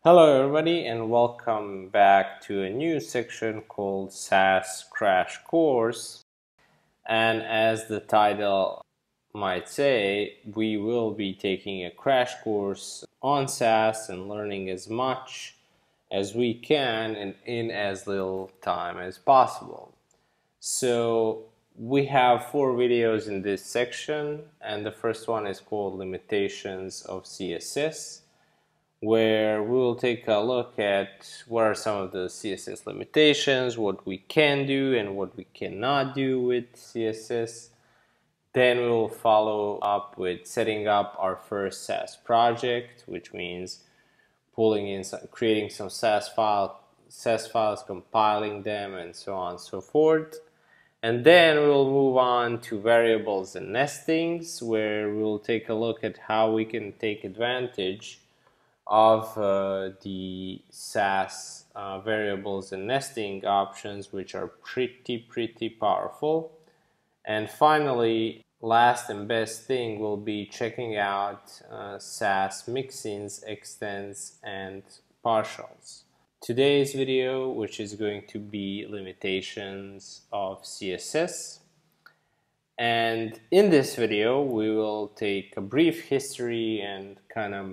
Hello everybody and welcome back to a new section called SaSS Crash Course. And as the title might say, we will be taking a crash course on SaSS and learning as much as we can and in as little time as possible. So we have 4 videos in this section, and the first one is called Limitations of CSS, where we will take a look at what are some of the CSS limitations, what we can do and what we cannot do with CSS. Then we will follow up with setting up our first SaSS project, which means pulling in creating some SaSS files, compiling them, and so on and so forth. And then we'll move on to variables and nestings, where we'll take a look at how we can take advantage of the SaSS variables and nesting options, which are pretty powerful. And finally, last and best thing will be checking out SaSS mixins, extends, and partials. Today's video, which is going to be limitations of CSS. And in this video, we will take a brief history and kind of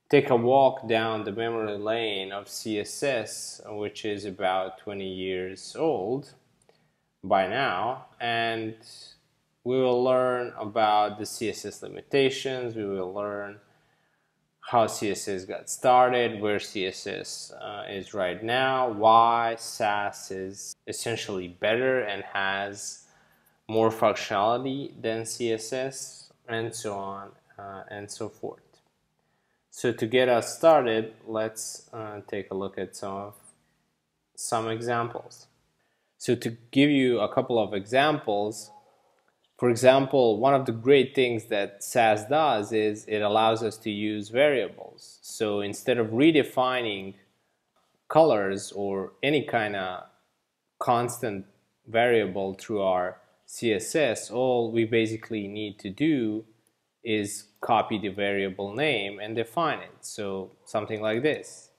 take a walk down the memory lane of CSS, which is about 20 years old by now, and we will learn about the CSS limitations. We will learn how CSS got started, where CSS is right now, why SaSS is essentially better and has more functionality than CSS, and so on and so forth. So to get us started, let's take a look at some examples. So to give you a couple of examples, for example, one of the great things that SaSS does is it allows us to use variables. So instead of redefining colors or any kind of constant variable through our CSS, all we basically need to do is copy the variable name and define it. So something like this.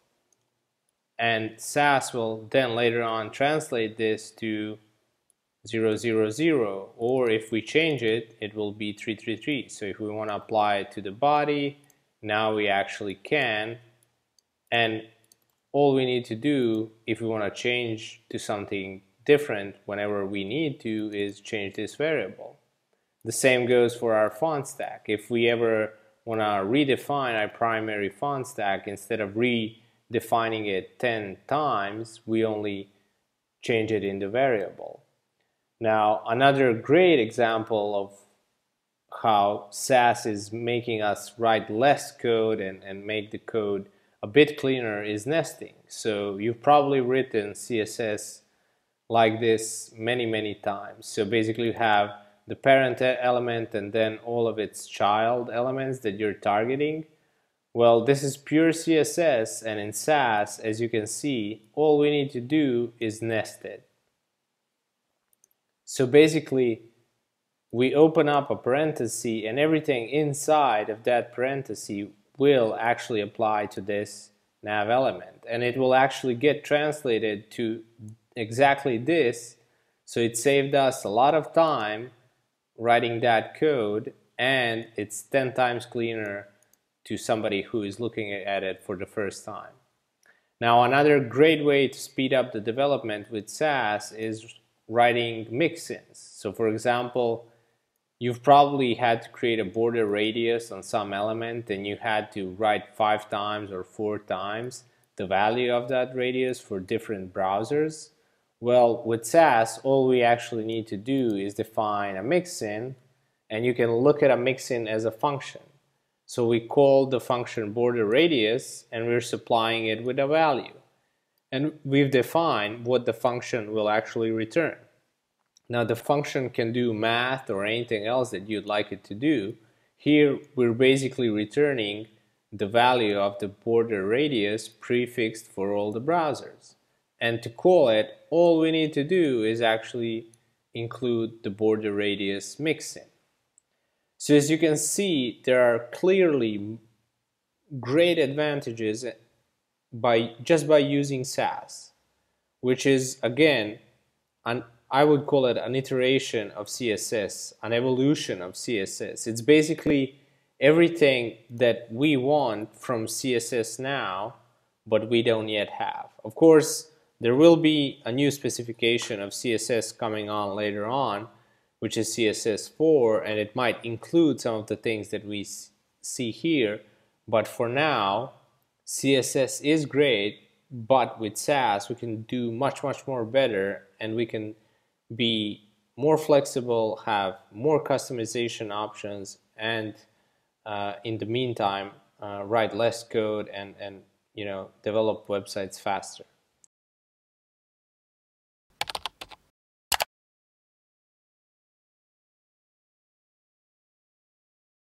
And SaSS will then later on translate this to 000, or if we change it, it will be 333. So if we want to apply it to the body, now we actually can. And all we need to do if we want to change to something different whenever we need to is change this variable. The same goes for our font stack. If we ever want to redefine our primary font stack, instead of redefining it 10 times, we only change it in the variable. Now, another great example of how SaSS is making us write less code and make the code a bit cleaner is nesting. So you've probably written CSS like this many times. So basically you have the parent element and then all of its child elements that you're targeting. Well, this is pure CSS, and in SaSS, as you can see, all we need to do is nest it. So basically, we open up a parenthesis and everything inside of that parenthesis will actually apply to this nav element, and it will actually get translated to exactly this. So it saved us a lot of time writing that code, and it's 10 times cleaner to somebody who is looking at it for the first time. Now, another great way to speed up the development with SaSS is writing mixins. So for example, you've probably had to create a border radius on some element, and you had to write 5 times or 4 times the value of that radius for different browsers. Well, with SaSS, all we actually need to do is define a mixin, and you can look at a mixin as a function. So we call the function border radius, and we're supplying it with a value. And we've defined what the function will actually return. Now, the function can do math or anything else that you'd like it to do. Here, we're basically returning the value of the border radius prefixed for all the browsers. And to call it, all we need to do is actually include the border radius mixin. So as you can see, there are clearly great advantages by using SaSS, which is again I would call it an iteration of CSS, an evolution of CSS. It's basically everything that we want from CSS now, but we don't yet have. Of course, there will be a new specification of CSS coming on later on, which is CSS4, and it might include some of the things that we see here. But for now, CSS is great, but with SaSS we can do much more better, and we can be more flexible, have more customization options, and in the meantime write less code and develop websites faster.